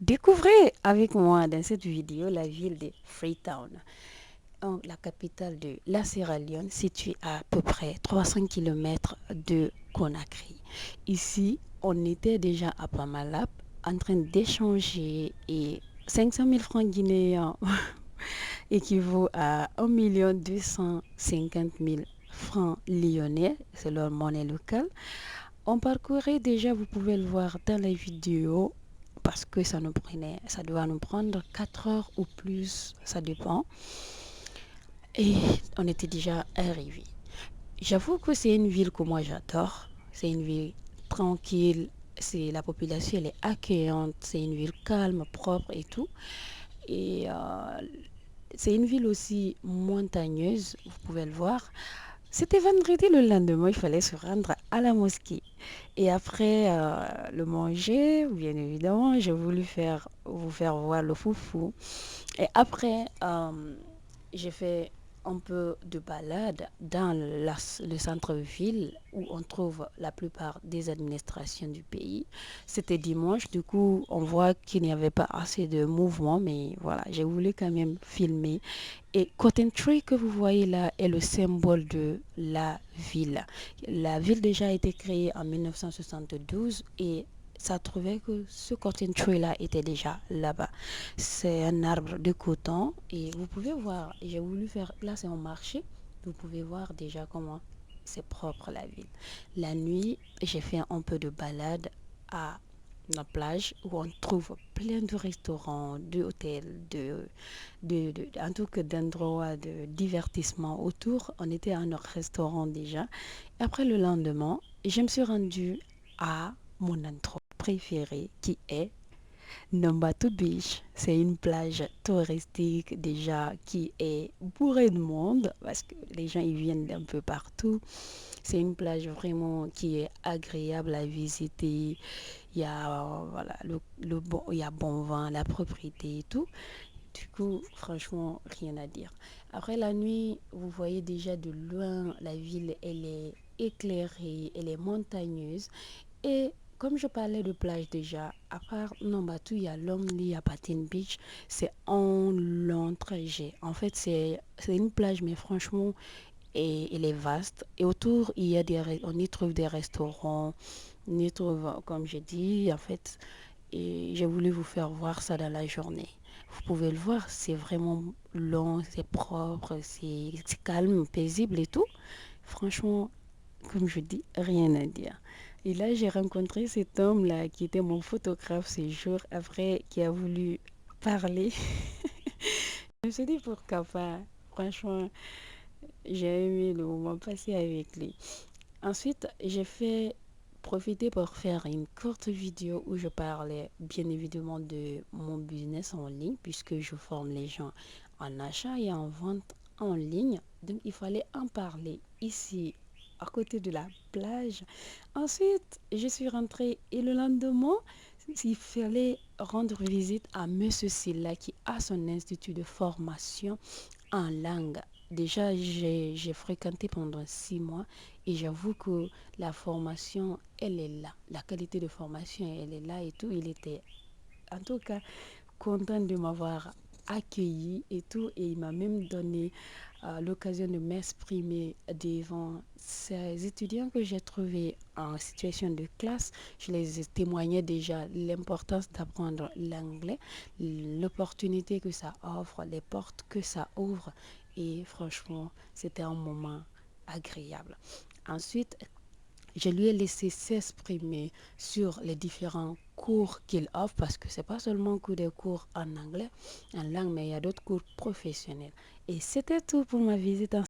Découvrez avec moi dans cette vidéo la ville de Freetown, la capitale de la Sierra Leone, située à peu près 300 km de Conakry. Ici, on était déjà à Pamalap en train d'échanger et 500 000 francs guinéens équivaut à 1 250 000 francs lyonnais, c'est leur monnaie locale. On parcourait déjà, vous pouvez le voir dans la vidéo, parce que ça doit nous prendre 4 heures ou plus, ça dépend. Et on était déjà arrivé. J'avoue que c'est une ville que moi j'adore. C'est une ville tranquille. La population elle est accueillante. C'est une ville calme, propre et tout. Et c'est une ville aussi montagneuse, vous pouvez le voir. C'était vendredi le lendemain, il fallait se rendre à la mosquée. Et après le manger, bien évidemment, j'ai voulu vous faire voir le foufou. Et après, j'ai fait un peu de balade dans le centre-ville où on trouve la plupart des administrations du pays. C'était dimanche, du coup, on voit qu'il n'y avait pas assez de mouvement, mais voilà, j'ai voulu quand même filmer. Et Coventry que vous voyez là est le symbole de la ville. La ville déjà a été créée en 1972 et ça trouvait que ce cotton tree là était déjà là-bas. C'est un arbre de coton et vous pouvez voir, j'ai voulu faire, là c'est un marché, vous pouvez voir déjà comment c'est propre la ville. La nuit, j'ai fait un peu de balade à la plage où on trouve plein de restaurants, d'hôtels, en tout cas d'endroits de divertissement autour. On était à un restaurant déjà. Après le lendemain, je me suis rendue à mon endroit préféré qui est Numbato Beach. C'est une plage touristique déjà qui est bourrée de monde parce que les gens y viennent d'un peu partout. C'est une plage vraiment qui est agréable à visiter. Il y a, voilà, il y a bon vent, la propriété et tout. Du coup, franchement, rien à dire. Après la nuit, vous voyez déjà de loin, la ville, elle est éclairée, elle est montagneuse. Et comme je parlais de plage déjà, à part Nombatu, il y a Lomli, il y a Patin Beach. C'est un long trajet. En fait, c'est une plage, mais franchement, elle est vaste. Et autour, on y trouve des restaurants, on y trouve, comme j'ai dit, en fait, et j'ai voulu vous faire voir ça dans la journée. Vous pouvez le voir, c'est vraiment long, c'est propre, c'est calme, paisible et tout. Franchement, comme je dis, rien à dire. Et là, j'ai rencontré cet homme-là qui était mon photographe ces jours après, qui a voulu parler. Je me suis dit pourquoi pas. Franchement, j'ai aimé le moment passé avec lui. Ensuite, j'ai fait profiter pour faire une courte vidéo où je parlais bien évidemment de mon business en ligne puisque je forme les gens en achat et en vente en ligne. Donc, il fallait en parler ici à côté de la plage. Ensuite, je suis rentrée et le lendemain, il fallait rendre visite à Monsieur Silla qui a son institut de formation en langue. Déjà, j'ai fréquenté pendant 6 mois et j'avoue que la formation, elle est là. La qualité de formation, elle est là et tout. Il était en tout cas content de m'avoir accueilli et tout. Et il m'a même donné l'occasion de m'exprimer devant ces étudiants que j'ai trouvés en situation de classe. Je les ai témoigné déjà l'importance d'apprendre l'anglais, l'opportunité que ça offre, les portes que ça ouvre. Et franchement, c'était un moment agréable. Ensuite, je lui ai laissé s'exprimer sur les différents cours qu'il offre parce que c'est pas seulement que des cours en anglais, en langue, mais il y a d'autres cours professionnels. Et c'était tout pour ma visite en